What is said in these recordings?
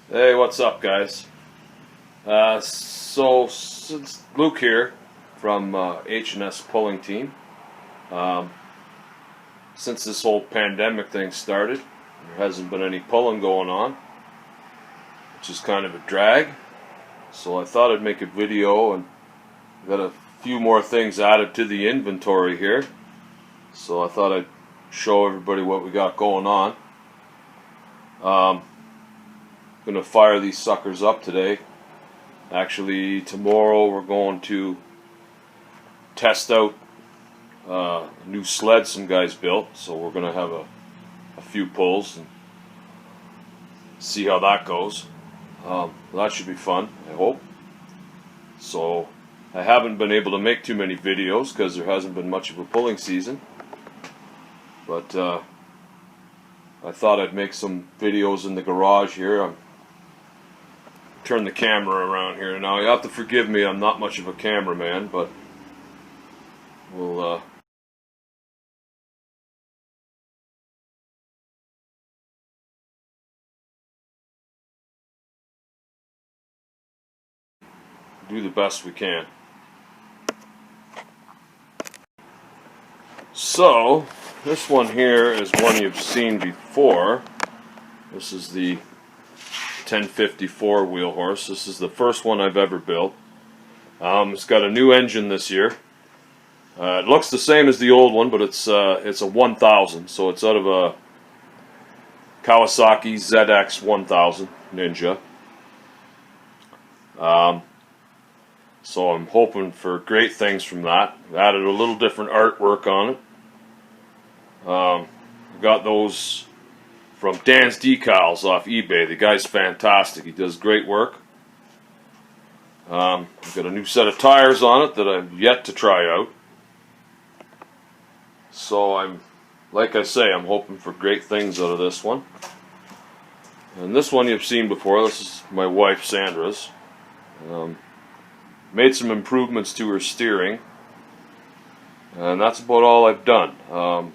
Hey, what's up, guys? So since Luke here from H&S Pulling Team. Um, since this whole pandemic thing started, there hasn't been any pulling going on, which is kind of a drag. So I thought I'd make a video, and got a few more things added to the inventory here. So I thought I'd show everybody what we got going on. Gonna fire these suckers up today. Actually, tomorrow we're going to test out a new sled some guys built, so we're gonna have a few pulls and see how that goes. That should be fun, I hope. So I haven't been able to make too many videos because there hasn't been much of a pulling season, but I thought I'd make some videos in the garage here. Turn the camera around here now. You have to forgive me, I'm not much of a cameraman, but we'll do the best we can. So this one here is one you've seen before. This is the 1054 wheel horse. This is the first one I've ever built. It's got a new engine this year. It looks the same as the old one, but it's a 1000, so it's out of a Kawasaki ZX 1000 Ninja. So I'm hoping for great things from that. Added a little different artwork on it. Got those from Dan's Decals off eBay. The guy's fantastic. He does great work. I've got a new set of tires on it that I've yet to try out. So like I say, I'm hoping for great things out of this one. And this one you've seen before. This is my wife Sandra's. Made some improvements to her steering, and that's about all I've done.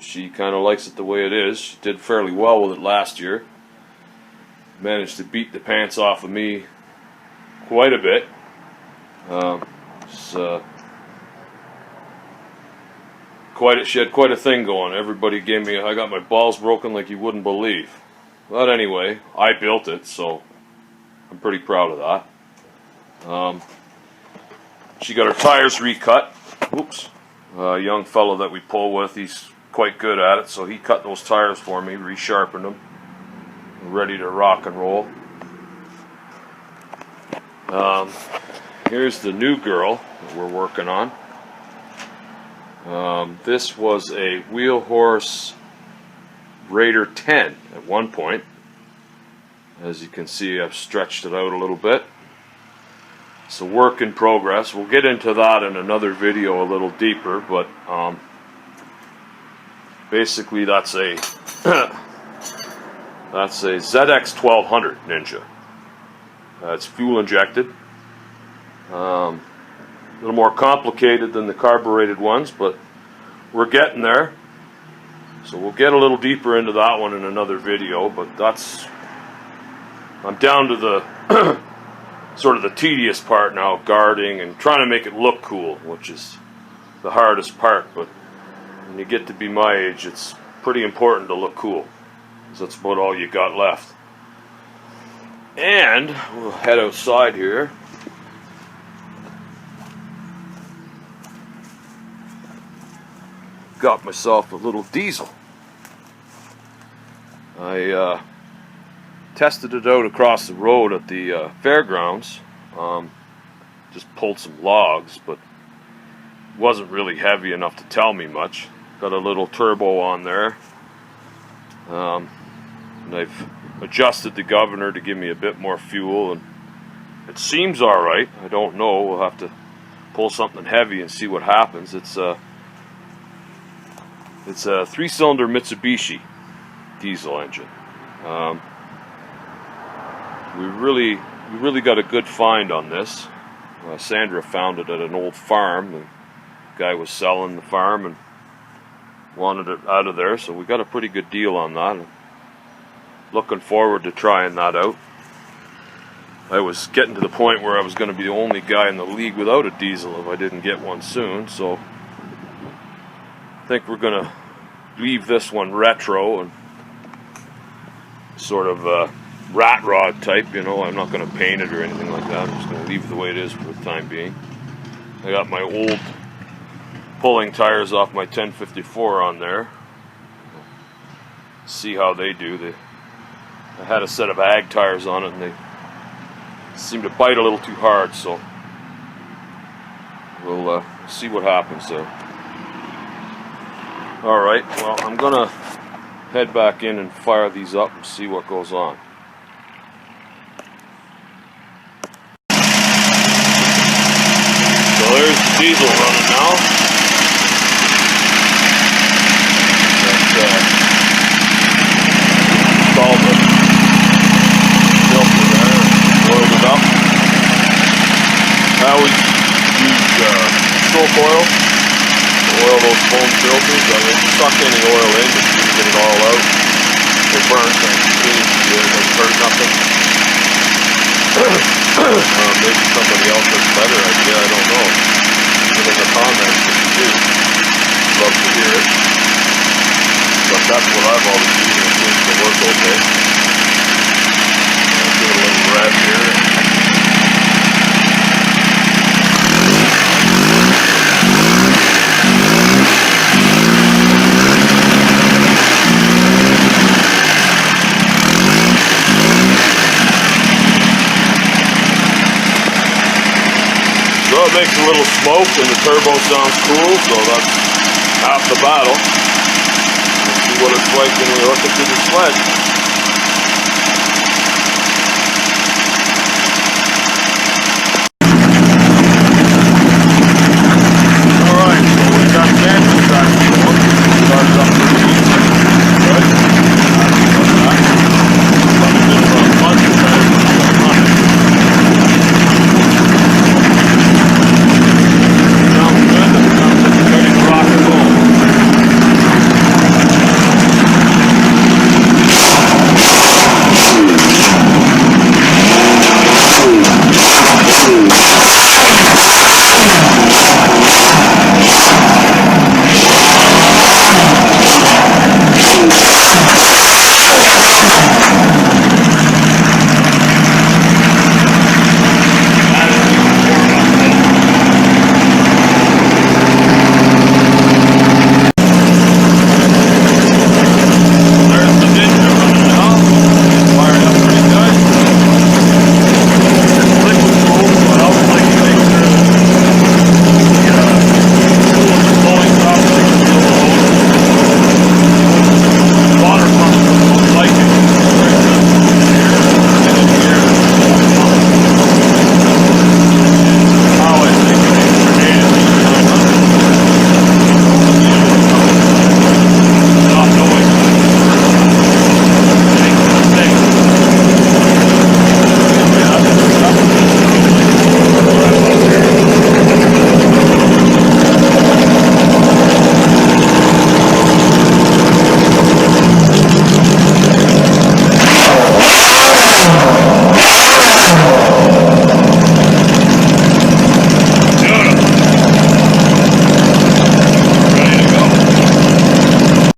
She kind of likes it the way it is. She did fairly well with it last year. Managed to beat the pants off of me quite a bit. She had quite a thing going. Everybody gave me, I got my balls broken like you wouldn't believe. But anyway, I built it, so I'm pretty proud of that. She got her tires recut. Oops. A young fellow that we pull with, he's quite good at it, so he cut those tires for me, resharpened them. We're ready to rock and roll. Here's the new girl that we're working on. This was a wheel horse Raider 10 at one point. As you can see, I've stretched it out a little bit. It's a work in progress. We'll get into that in another video a little deeper, but basically that's a ZX 1200 Ninja. It's fuel injected. A little more complicated than the carbureted ones, but we're getting there. So we'll get a little deeper into that one in another video, but I'm down to the sort of the tedious part now, guarding and trying to make it look cool, which is the hardest part. But when you get to be my age, it's pretty important to look cool, because that's about all you got left. And we'll head outside here. Got myself a little diesel. I tested it out across the road at the fairgrounds. Just pulled some logs, but wasn't really heavy enough to tell me much. Got a little turbo on there. And I've adjusted the governor to give me a bit more fuel, and it seems alright. I don't know. We'll have to pull something heavy and see what happens. It's a 3-cylinder Mitsubishi diesel engine. We really got a good find on this. Sandra found it at an old farm. The guy was selling the farm and wanted it out of there, so we got a pretty good deal on that. Looking forward to trying that out. I was getting to the point where I was going to be the only guy in the league without a diesel if I didn't get one soon, so I think we're going to leave this one retro and sort of rat rod type, you know. I'm not going to paint it or anything like that. I'm just going to leave it the way it is for the time being. I got my old pulling tires off my 1054 on there. See how they do. I had a set of ag tires on it and they seem to bite a little too hard, so we'll see what happens there. Alright, well, I'm gonna head back in and fire these up and see what goes on. So there's the diesel running now. That's installed the filter there and oiled it up. I always use soap oil to oil those foam filters. I mean, suck any oil in, but you can get it all out. They burn things clean, they hurt nothing. Maybe somebody else has a better idea, I don't know. Leave it in the comments if you do. Love to hear it. But that's what I've always used and it seems to work okay. I'll give it a little rev here. So it makes a little smoke and the turbo sounds cool, so that's half the battle. We'll see what it's like when we hook it to the sled.